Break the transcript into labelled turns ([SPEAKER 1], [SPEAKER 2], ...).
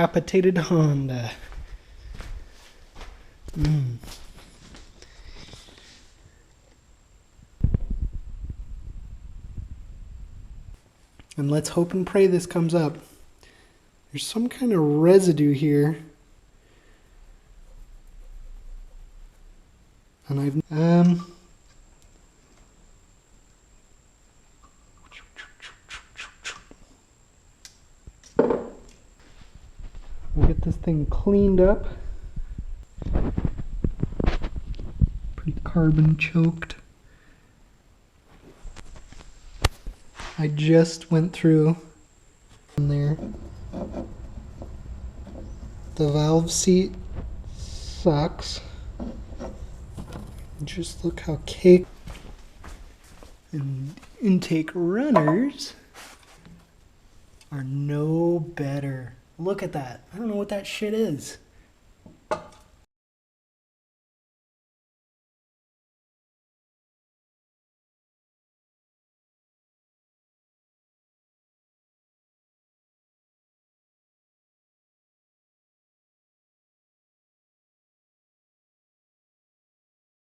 [SPEAKER 1] Decapitated Honda. And let's hope and pray this comes up. There's some kind of residue here. And I've we'll get this thing cleaned up. Pretty carbon choked. I just went through in there. The valve seat sucks. Just look how caked. And intake runners are no better. Look at that. I don't know what that shit is.